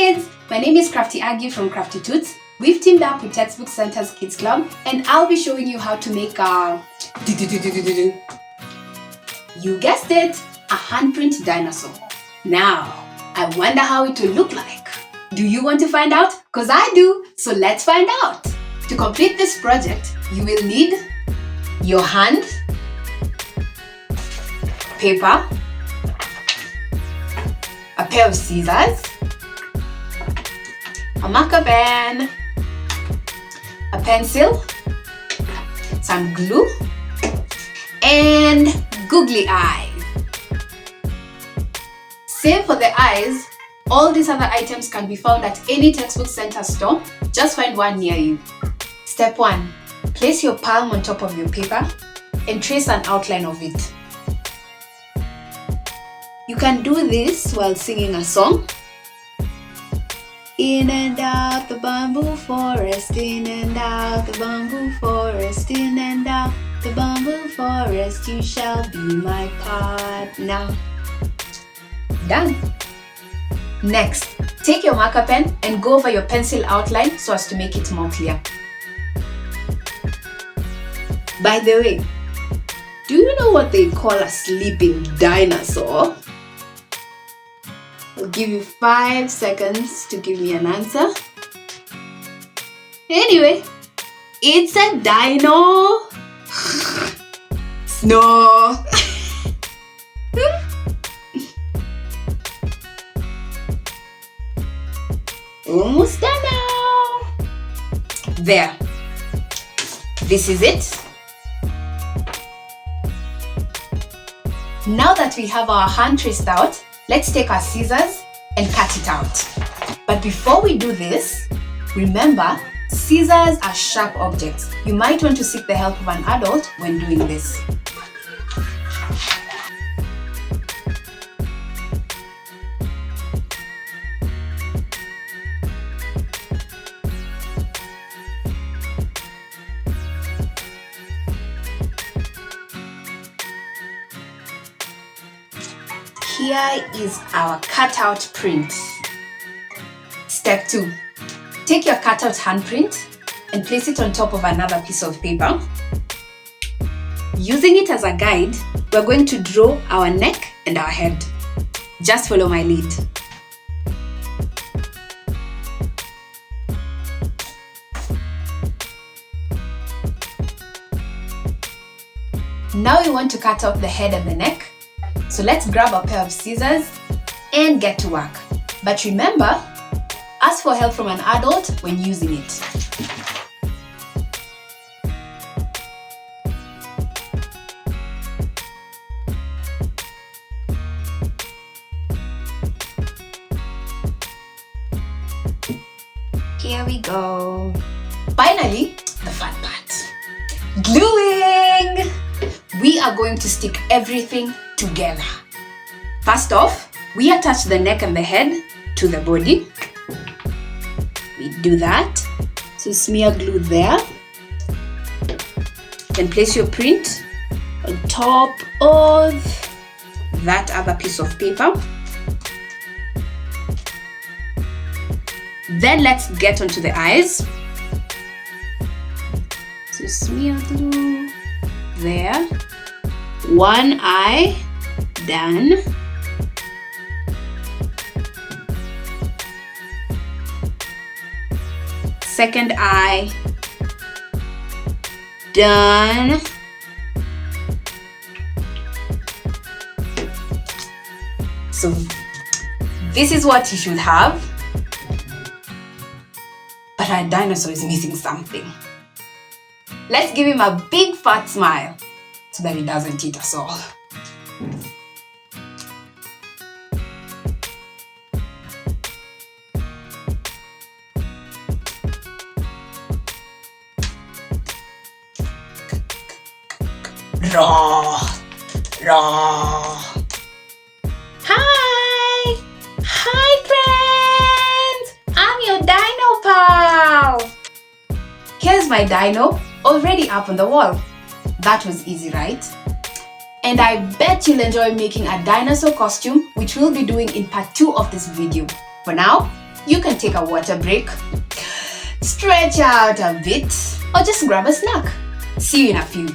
kids! My name is Crafty Aggie from Crafty Toots. We've teamed up with Textbook Center's Kids Club and I'll be showing you how to make a... You guessed it! A handprint dinosaur. Now, I wonder how it will look like. Do you want to find out? Cause I do! So let's find out! To complete this project, you will need your hand, paper, a pair of scissors, a marker pen, a pencil, some glue, and googly eyes. Same for the eyes, all these other items can be found at any Textbook Center store. Just find one near you. Step 1. Place your palm on top of your paper and trace an outline of it. You can do this while singing a song. In and out the bamboo forest, in and out the bamboo forest, in and out the bamboo forest, you shall be my partner. Done. Next, take your marker pen and go over your pencil outline so as to make it more clear. By the way, do you know what they call a sleeping dinosaur? I'll give you 5 seconds to give me an answer. Anyway, it's a dino. Snore. Almost done now. There. This is it. Now that we have our hand traced out, let's take our scissors and cut it out. But before we do this, remember, scissors are sharp objects. You might want to seek the help of an adult when doing this. Here is our cutout print. Step 2. Take your cutout handprint and place it on top of another piece of paper. Using it as a guide, we're going to draw our neck and our head. Just follow my lead. Now we want to cut out the head and the neck. So let's grab a pair of scissors and get to work. But remember, ask for help from an adult when using it. Here we go. Finally, the fun part. Gluing! We are going to stick everything together. First off, we attach the neck and the head to the body. We do that. So smear glue there. Then place your print on top of that other piece of paper. Then let's get onto the eyes. So smear glue there. One eye done. Second eye done. So this is what you should have. But our dinosaur is missing something. Let's give him a big fat smile so that he doesn't eat us all. Raw. Hi friends! I'm your dino pal! Here's my dino, already up on the wall. That was easy, right? And I bet you'll enjoy making a dinosaur costume, which we'll be doing in part 2 of this video. For now, You can take a water break, stretch out a bit, or just grab a snack. See you in a few.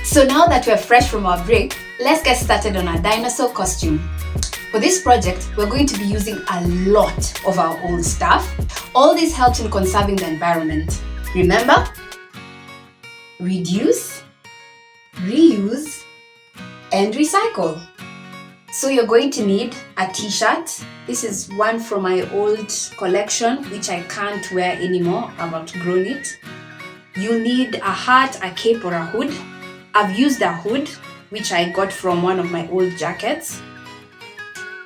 So now that we're fresh from our break, let's get started on our dinosaur costume. For this project, we're going to be using a lot of our old stuff. All this helps in conserving the environment. Remember? Reduce, reuse, and recycle. So you're going to need a t-shirt. This is one from my old collection, which I can't wear anymore. I've outgrown it. You'll need a hat, a cape, or a hood. I've used a hood, which I got from one of my old jackets.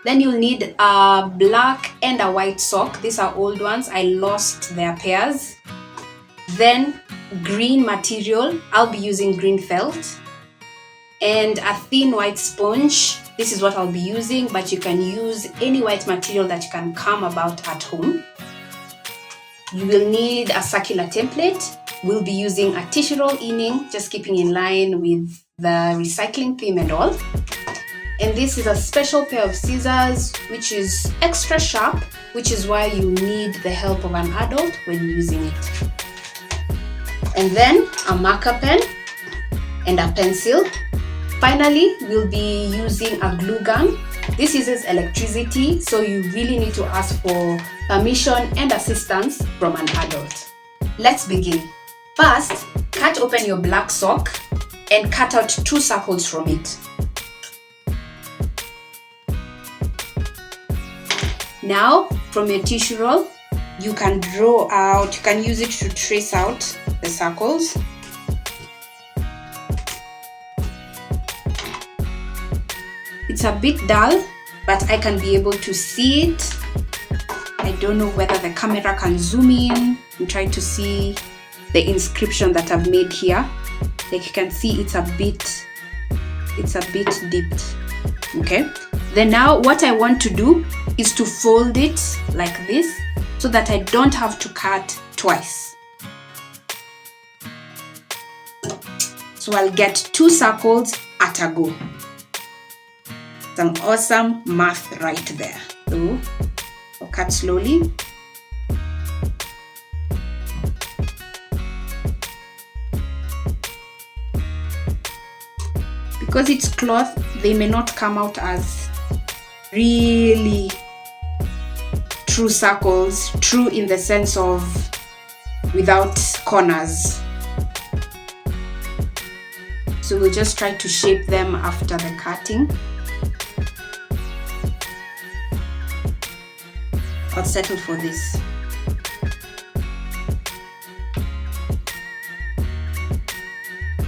Then you'll need a black and a white sock. These are old ones. I lost their pairs. Then green material. I'll be using green felt. And a thin white sponge. This is what I'll be using, but you can use any white material that you can come about at home. You will need a circular template. We'll be using a tissue roll inning, just keeping in line with the recycling theme and all. And this is a special pair of scissors, which is extra sharp, which is why you need the help of an adult when using it. And then a marker pen and a pencil. Finally, we'll be using a glue gun. This uses electricity, so you really need to ask for permission and assistance from an adult. Let's begin. First, cut open your black sock and cut out 2 circles from it. Now, from your tissue roll, you can use it to trace out the circles. It's a bit dull, but I can be able to see it. I don't know whether the camera can zoom in and try to see the inscription that I've made here. Like you can see, it's a bit dipped. Okay. Then now what I want to do is to fold it like this so that I don't have to cut twice. So I'll get 2 circles at a go. Some awesome math right there. So I'll cut slowly. Because it's cloth, they may not come out as really true circles, true in the sense of without corners. So we'll just try to shape them after the cutting. I'll settle for this.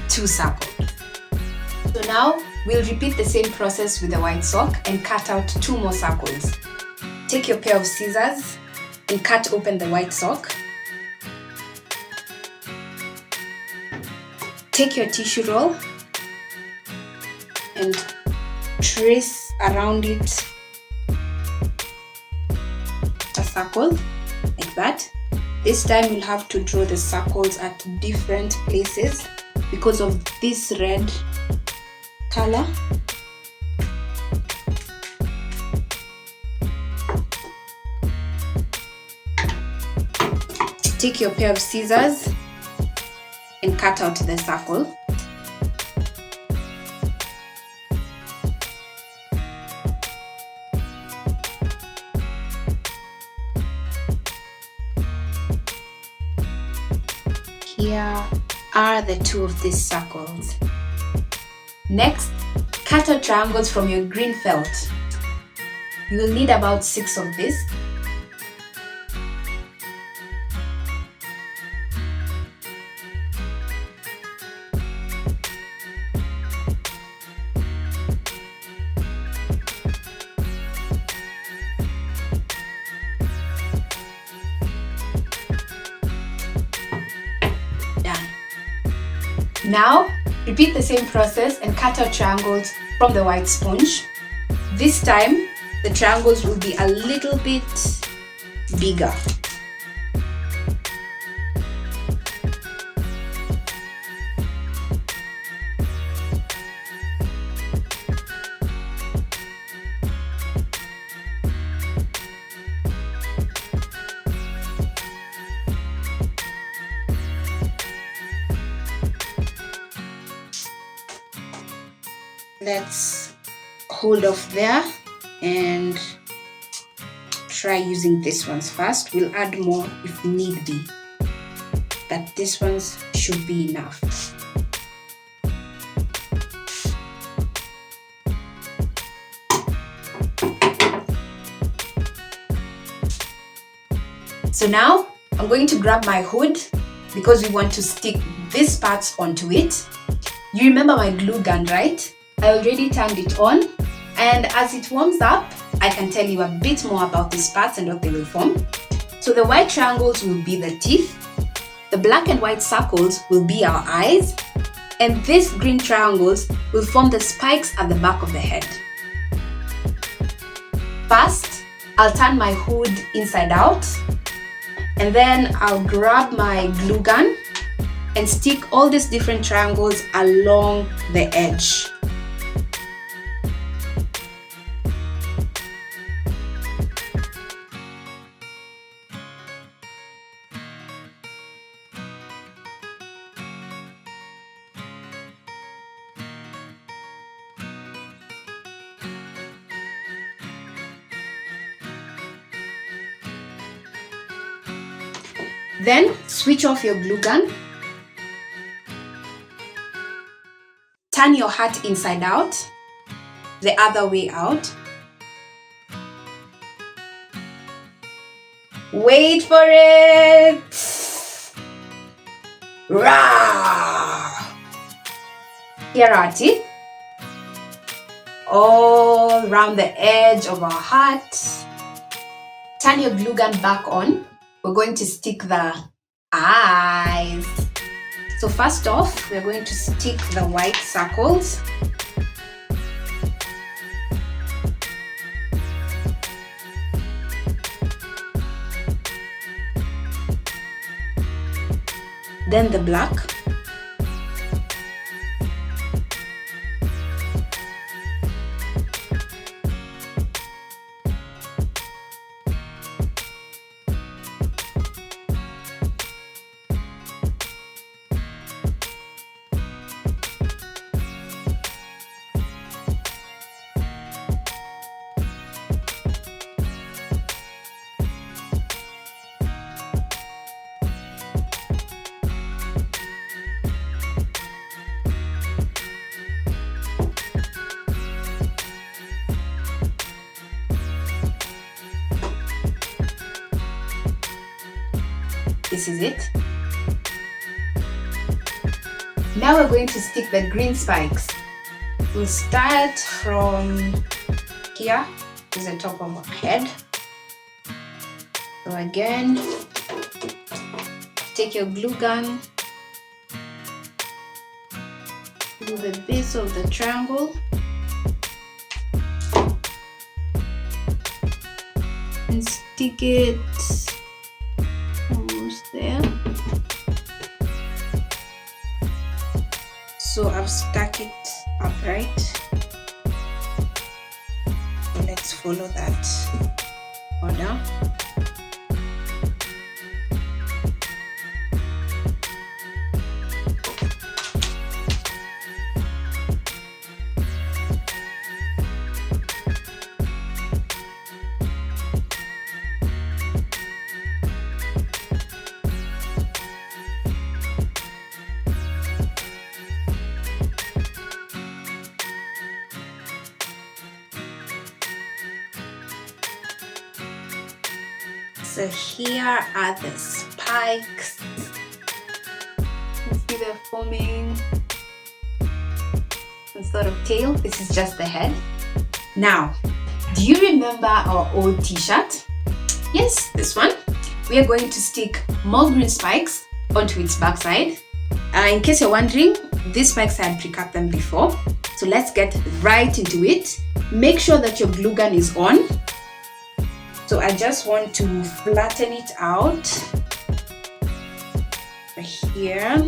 Two circles. So now we'll repeat the same process with the white sock and cut out 2 more circles. Take your pair of scissors and cut open the white sock. Take your tissue roll and trace around it a circle like that. This time you'll have to draw the circles at different places because of this red color. Take your pair of scissors and cut out the circle. Here are the 2 of these circles. Next, cut out triangles from your green felt. You will need about 6 of this. Now, repeat the same process and cut out triangles from the white sponge. This time, the triangles will be a little bit bigger. let's hold off there and try using these ones first. We'll add more if need be, but these ones should be enough. So now I'm going to grab my hood because we want to stick these parts onto it. You remember my glue gun, right? I already turned it on, and as it warms up, I can tell you a bit more about these parts and what they will form. So the white triangles will be the teeth, the black and white circles will be our eyes, and these green triangles will form the spikes at the back of the head. First, I'll turn my hood inside out, and then I'll grab my glue gun and stick all these different triangles along the edge. Then switch off your glue gun. Turn your hat inside out, the other way out. Wait for it! Rah! Here are our teeth. All around the edge of our hat. Turn your glue gun back on. We're going to stick the eyes. So first off, we're going to stick the white circles. Then the black. This is it. Now we're going to stick the green spikes. We'll start from here to the top of our head. So again, take your glue gun to the base of the triangle and stick it almost there. So I've stuck it upright. So let's follow that order. So here are the spikes. You see they're forming some sort of tail. This is just the head. Now, do you remember our old t-shirt? Yes, this one. We are going to stick more green spikes onto its backside. In case you're wondering, these spikes I had pre-cut them before. So let's get right into it. Make sure that your glue gun is on. So I just want to flatten it out right here.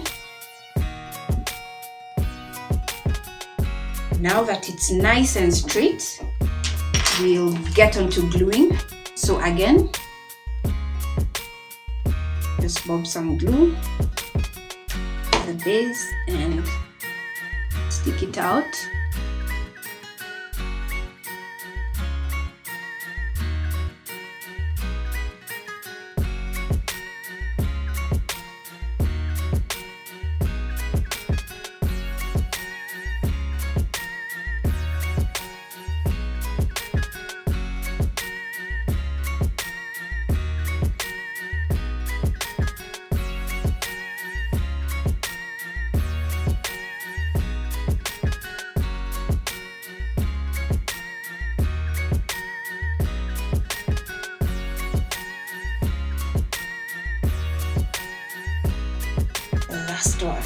Now that it's nice and straight, we'll get onto gluing. So again, just bob some glue to the base and stick it out. last one.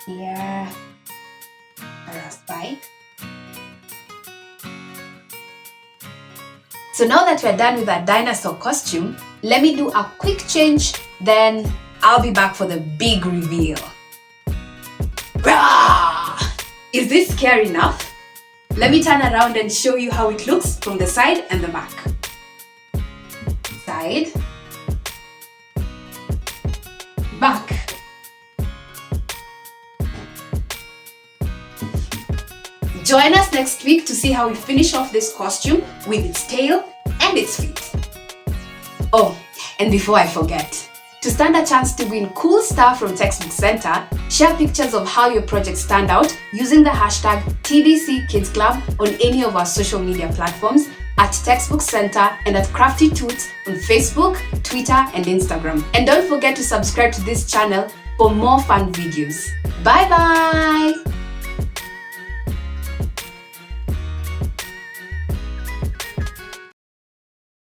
Here, a spike. So now that we're done with our dinosaur costume, let me do a quick change, then I'll be back for the big reveal. Rah! Is this scary enough? Let me turn around and show you how it looks from the side and the back. Side, back. Join us next week to see how we finish off this costume with its tail and its feet. Oh, and before I forget, to stand a chance to win cool stuff from Textbook Center, share pictures of how your projects stand out using the hashtag TBC Kids Club on any of our social media platforms, at Textbook Center and at Crafty Toots on Facebook, Twitter, and Instagram. And don't forget to subscribe to this channel for more fun videos. Bye bye!